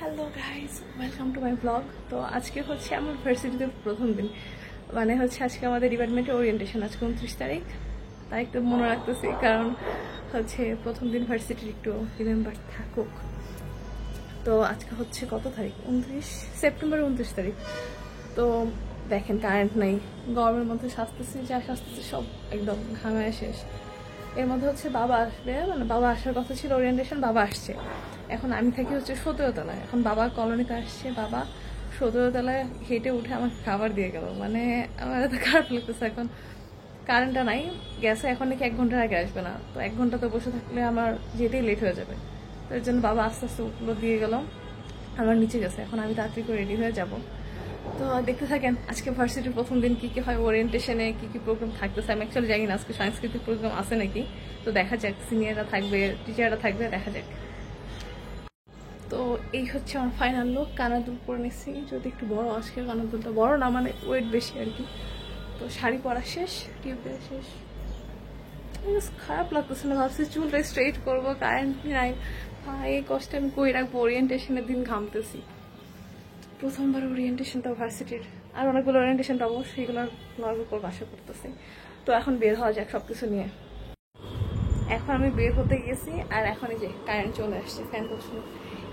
Hello guys, welcome to my blog. তো আজকে হচ্ছে আমার ভার্সিটিতে প্রথম দিন, মানে হচ্ছে আজকে আমাদের ডিপার্টমেন্টে ওরিয়েন্টেশন। আজকে 29 তারিখ, তাই একটু মনে রাখতেছি, কারণ হচ্ছে প্রথম দিন ভার্সিটির একটু রিমেম্বার থাকুক। তো আজকে হচ্ছে কত তারিখ? 29 সেপ্টেম্বর, 29 তারিখ। তো দেখেন কারেন্ট নাই, গরমের মধ্যে সাজতেছি, যা সাজতেছি সব একদম ঘামায় শেষ। এর মধ্যে হচ্ছে বাবা আসবে, মানে বাবা আসার কথা ছিল ওরিয়েন্টেশন, বাবা আসছে। এখন আমি থাকি হচ্ছে 17 তলায়, এখন বাবা কলোনিতে আসছে, বাবা 17 তলায় হেঁটে উঠে আমাকে খাবার দিয়ে গেল। মানে আমার এত খারাপ লাগতেছে। এখন কারেন্টটা নাই, গ্যাসে এখন নাকি 1 ঘন্টার আগে আসবে না। তো 1 ঘন্টা তো বসে থাকলে আমার যেতেই লেট হয়ে যাবে। তো এর জন্য বাবা আস্তে আস্তে উপলো দিয়ে গেল, আমার নিচে গেছে। এখন আমি তাড়াতাড়ি করে রেডি হয়ে যাব। তো দেখতে থাকেন আজকে ভার্সিটির প্রথম দিন কি কি হয়, ওরিয়েন্টেশনে কি কি প্রোগ্রাম থাকতেছে। আমি অ্যাকচুয়ালি জানি না আজকে সাংস্কৃতিক প্রোগ্রাম আছে নাকি। তো দেখা যাক, সিনিয়ররা থাকবে, টিচাররা থাকবে, দেখা যাক। তো এই হচ্ছে আমার ফাইনাল লুক। কানাদুল পরে নিচ্ছি, যদি একটু বড়, আজকে কানাদুলটা বড় না, মানে ওয়েট বেশি আর কি। তো শাড়ি পরা শেষ, টিউব দেওয়া শেষ। খারাপ লাগতেছে না, ভাবছি চুলটা স্ট্রেট করবো, কারেন্ট নাই। এই কষ্টে আমি কই রাখবো, ওরিয়েন্টেশনের দিন ঘামতেছি। প্রথমবার ওরিয়েন্টেশনটা ভার্সিটির, আর অনেকগুলো ওরিয়েন্টেশন পাবো, সেইগুলোর উপর বাসা করতেছি। তো এখন বের হওয়া যাক সবকিছু নিয়ে। এখন আমি বের হতে গেছি, আর এখন এই যে কারেন্ট চলে আসছে, ফ্যান করছি,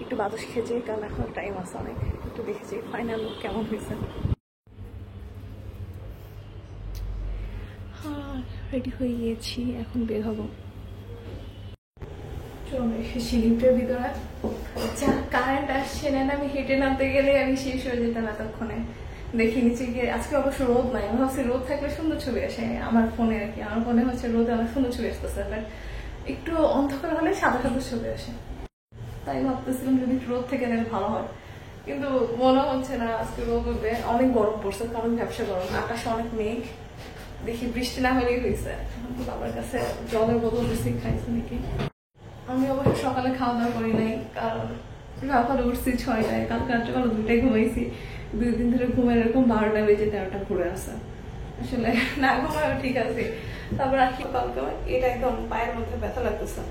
একটু বাতাস খেয়েছি, কারণ এখন টাইম আছে অনেক। একটু দেখেছি ফাইনাল লুক কেমন হয়েছে। হ্যাঁ, রেডি হয়ে গিয়েছি, এখন বের হবো। চলে এসেছি লিফটের ভিতরে। যা কারেন্ট আসছে না, আমি হেঁটে নামতে গেলে আমি শেষ হয়ে যেতাম এতক্ষণে। দেখি নিচে গিয়ে, আজকে অবশ্য রোদ নাই। আমি ভাবছি রোদ থাকলে সুন্দর ছবি আসে আমার ফোনে আর কি। আমার ফোনে হচ্ছে রোদে অনেক সুন্দর ছবি আসতেছে, বাট একটু অন্ধকার হলে সাদা সাদা ছবি আসে। তাই ভাবতেছিলাম যদি একটু রোদ থেকে তাহলে ভালো হয়, কিন্তু মনে হচ্ছে না আজকে রোদ হবে। অনেক গরম পড়ছে, কারণ ব্যবসা গরম, আকাশে অনেক মেঘ। দেখি বৃষ্টি না হলেই হয়েছে। বাবার কাছে জলের বোতল বেশি খাইছে নাকি। আমি অবশ্য সকালে খাওয়া দাওয়া করি নাই, কারণ সকালে উঠছি 6টায়, কালকে রাত্রেবেলা 2টায় ঘুমাইছি। 2 দিন ধরে ঘুমের এরকম 12টা বেজে 13টা ঘুরে আসে। আসলে না ঘুমায় ঠিক আছে। তারপর আর কি কালকে এটা একদম পায়ের মধ্যে ব্যথা লাগতেছে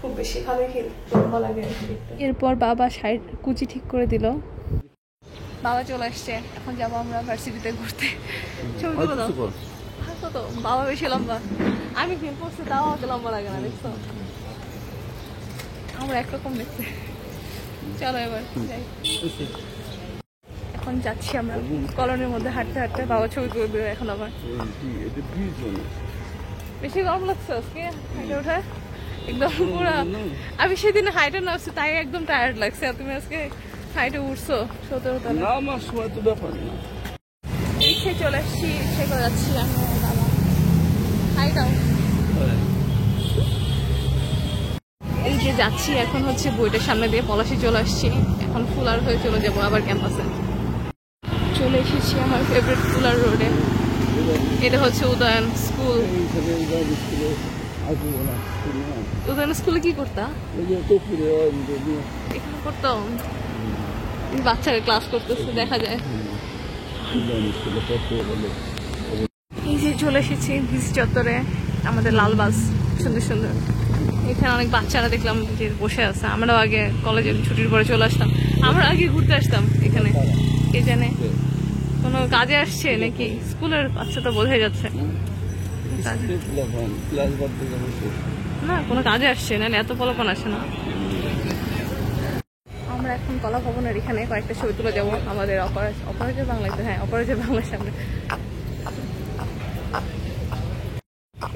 খুব বেশি, খালি লম্বা লাগে। এরপর বাবা সাইড কুচি ঠিক করে দিল, বাবা চলে আসছে। এখন যাবো আমরা ভার্সিটিতে ঘুরতে। ছবি তুলো দাও। হাসো তো, বাবা বেশি লম্বা, আমি ফিল করছি, তাও আমাকে লম্বা লাগে না, দেখছো? আমরা একরকম দেখতে। চলো এবার যাই। এখন যাচ্ছি আমরা কলোনির মধ্যে হাঁটতে হাঁটতে। বাবা ছবি তুলে দেবে এখন আবার। বেশি গরম লাগছে আজকে হাইটে ওঠা, একদম পুরা। আমি সেদিন হাইটে নামছি, তাই একদম টায়ার্ড লাগছে। তুমি আজকে হাইটে উঠছো 17 তলা। রিক্সায় চলে আসছি, রিক্সায় করে যাচ্ছি আমি বাবা। হাইটাও এই যে যাচ্ছি এখন হচ্ছে বইটার সামনে দিয়ে পলাশি চলে আসছি। এখন ফুলার হয়ে চলে যাবো আবার ক্যাম্পাসে। চলে এসেছি আমার ফেভারিট ফুলার রোডে। এটা হচ্ছে উদয়ন স্কুল। উদয়ন স্কুলে কি করতা? এখানে করতাম, বাচ্চারা ক্লাস করতেছে দেখা যায়। এই যে চলে এসেছি ভিসি চত্বরে, আমাদের লাল বাস সুন্দর সুন্দর। এখানে অনেক বাচ্চারা দেখলাম যে বসে আছে। আমরাও আগে কলেজে ছুটির পরে চলে আসতাম, আমরা আগে ঘুরতে আসতাম এখানে। কে জানে কোনো কাজে আসছে নাকি, স্কুলের বাচ্চা তো বোঝাই যাচ্ছে না, কোনো কাজে আসছে না, এত পলাপন আসে না। আমরা এখন কলা ভবনের এখানে কয়েকটা ছবি তুলে যাবো আমাদের অপরাজের বাংলাতে। হ্যাঁ, অপরাজের বাংলার সামনে।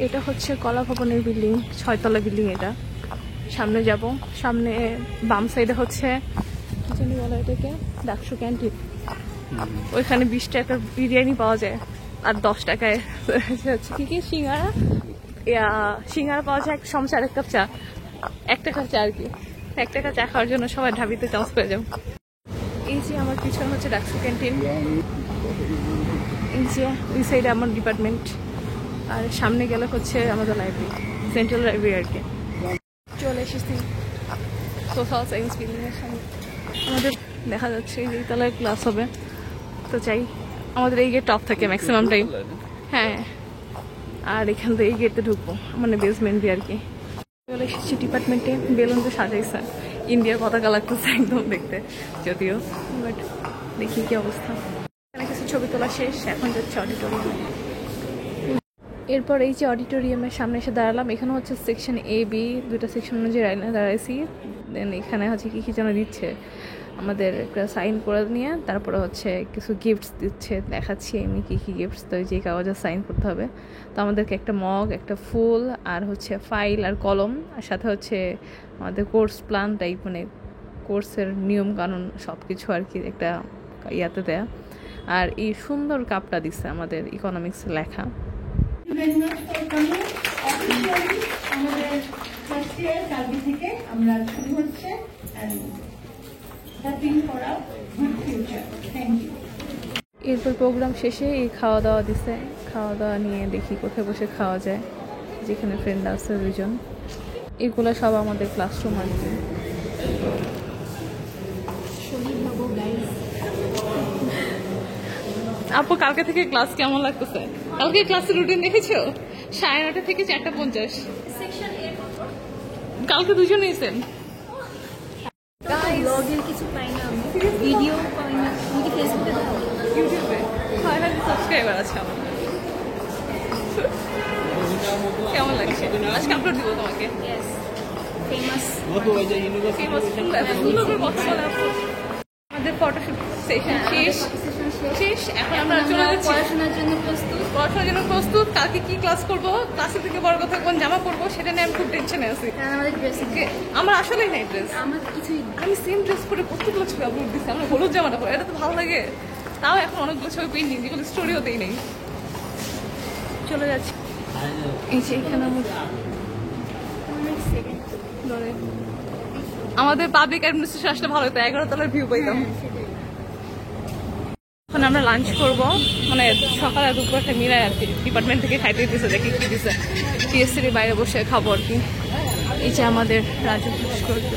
এটা হচ্ছে কলা ভবনের বিল্ডিং, 6 তলা বিল্ডিং। এটা সামনে যাব, সামনে বাম সাইডে হচ্ছে কি জানি বলা এটাকে, ডাকসু ক্যান্টিন। ওইখানে 20 টাকার বিরিয়ানি পাওয়া যায়, আর 10 টাকায় হচ্ছে কি কি সিঙ্গারা পাওয়া যায়, এক সমস্যা, আর 1 কাপ চা। 1 টাকার চা আর কি। 1 টাকা চা খাওয়ার জন্য সবাই ঢাবিতে চান্স পেয়ে যাও। এই যে আমার পিছনে হচ্ছে ডাকসু ক্যান্টিন, এই যে ওই সাইডে আমার ডিপার্টমেন্ট, আর সামনে গেলে হচ্ছে আমাদের লাইব্রেরি, সেন্ট্রাল লাইব্রেরি আর কি। চলে এসেছি সোশ্যাল সায়েন্স বিল্ডিংয়ের সামনে। আমাদের দেখা যাচ্ছে এই তলায় ক্লাস হবে, তো চাই। আমাদের এই গেট অফ থাকে ম্যাক্সিমাম টাইম। হ্যাঁ, আর এখান থেকে এই গেটে ঢুকবো, মানে বেসমেন্ট দিয়ে আর কি। চলে এসেছি ডিপার্টমেন্টে, বেলুন তো সাজাইছে, ইন্ডিয়ার পতাকা লাগতেছে একদম দেখতে, যদিও বাট দেখি কি অবস্থা। এখানে কিছু ছবি তোলা শেষ, এখন যাচ্ছে অডিটোরিয়ামে। এরপর এই যে অডিটোরিয়ামের সামনে এসে দাঁড়ালাম, এখানে হচ্ছে সেকশন এ বি, দুটো সেকশন অনুযায়ী দাঁড়াইছি। দেন এখানে হচ্ছে কী যেন দিচ্ছে আমাদের, একটা সাইন করে নিয়ে তারপরে হচ্ছে কিছু গিফটস দিচ্ছে, দেখাচ্ছি এমনি কী গিফটস। তো যে কাগজে সাইন করতে হবে, তো আমাদেরকে একটা মগ, একটা ফুল, আর হচ্ছে ফাইল আর কলম, আর সাথে হচ্ছে আমাদের কোর্স প্ল্যান টাইপ, মানে কোর্সের নিয়ম কানুন সব কিছু আর কি একটা ইয়াতে দেয়া। আর এই সুন্দর কাপটা দিচ্ছে আমাদের ইকোনমিক্স লেখা। আমাদের ফার্স্ট ইয়ার কালকে থেকে আমরা শুরু হচ্ছে এরপর প্রোগ্রাম শেষে এই খাওয়া দাওয়া দিছে, খাওয়া দাওয়া নিয়ে দেখি কোথায় বসে খাওয়া যায়, যেখানে ফ্রেন্ড আছে 2 জন। এগুলো সব আমাদের ক্লাসরুম আর কি। আপু কালকে থেকে ক্লাস কেমন লাগতেছে? কালকে ক্লাসের রুটিন দেখেছো? 9:30 থেকে 4:50। কালকে 2 জন এসেছেন। ব্লগের কিছু পাই না, ভিডিও পাই না, তুমি কি ফেসবুকে দাও? ইউটিউবে 6,000 সাবস্ক্রাইবার আছে আমার। কেমন লাগছে? আজকে আপলোড দিব তোমাকে। ফেমাস আমাদের ফটোশুট সেশন শেষ। এখন আমরা চলে যাচ্ছি পড়াশোনার জন্য প্রস্তুত। কালকে কি ক্লাস করব, ক্লাসের থেকে বড় কথা কোন জামা পরবো সেটা নিয়ে আমি খুব টেনশনে আছি। আমাদের ড্রেসিং, আমার আসলেই নাই ড্রেস, আমার কিছুই, আমি সেম ড্রেস পরে প্রত্যেকগুলো ছবি আপলোড দিচ্ছি। আমরা হলুদ জামাটা পরে, এটা তো ভালো লাগে। তাও এখন অনেকগুলো ছবি পেন্ডিং, যেগুলো স্টোরিও দেই নেই। চলে যাচ্ছি এই যে এখানে আমাদের পাবলিক অ্যাডমিনিস্ট্রেশন আসলে ভালো হতো, 11 তলার ভিউ পাইতাম। এখন আমরা লাঞ্চ করব, মানে সকালে দুপুর একটা মিলায় আর কি, ডিপার্টমেন্ট থেকে খাইতে দিতেছে, দেখি কি দিচ্ছে। টিএসসির বাইরে বসে খাবো আর কি। এই যে আমাদের রাজু ভাস্কর্য।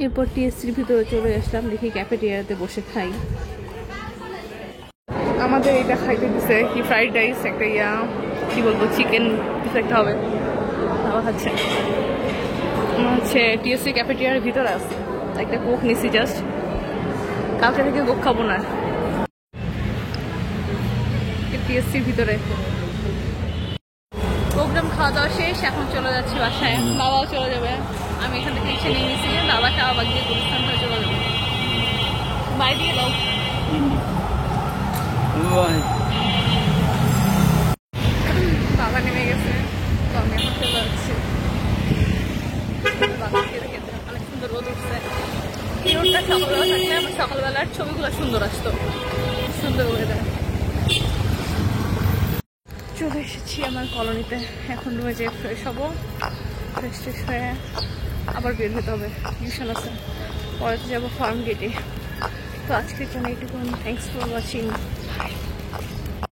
এরপর টিএসসির ভিতরে চলে আসলাম, দেখি ক্যাফেটেরিয়াতে বসে খাই। আমাদের এটা খাইতে দিছে কি, ফ্রাইড রাইস, একটা কি বলবো, চিকেন কিছু একটা হবে, খাওয়া খাচ্ছে। আমার হচ্ছে টিএসসি ক্যাফেটেরিয়ার ভিতরে আছে, একটা কোক নিছি জাস্ট, কালকে থেকে কোক খাবো না। টিএসসির ভিতরে প্রোগ্রাম খাওয়া দাওয়া শেষ, এখন চলে যাচ্ছি বাসায়। বাবাও চলে যাবে, আমি এখান থেকে এসে নিয়ে নিয়েছি। বাবা শাহবাগ দিয়ে গুলিস্তান হয়ে চলে যাবে। বাই দিয়ে দাও। বাবা নেমে গেছে, তো আমি এখন চলে যাচ্ছি। অনেক সুন্দর রোদ উঠছে। এই রোদটা সকালবেলা থাকলে আমার সকালবেলার ছবিগুলো সুন্দর আসতো, সুন্দর ওয়েদার। চলে এসেছি আমার কলোনিতে, এখন রুমে যেয়ে ফ্রেশ হবো। ফ্রেশ হয়ে আবার বের হতে হবে, টিউশন আছে, পরে যাবো ফার্ম গেটে। তো আজকের জন্য এইটুকু, থ্যাংকস ফর ওয়াচিং।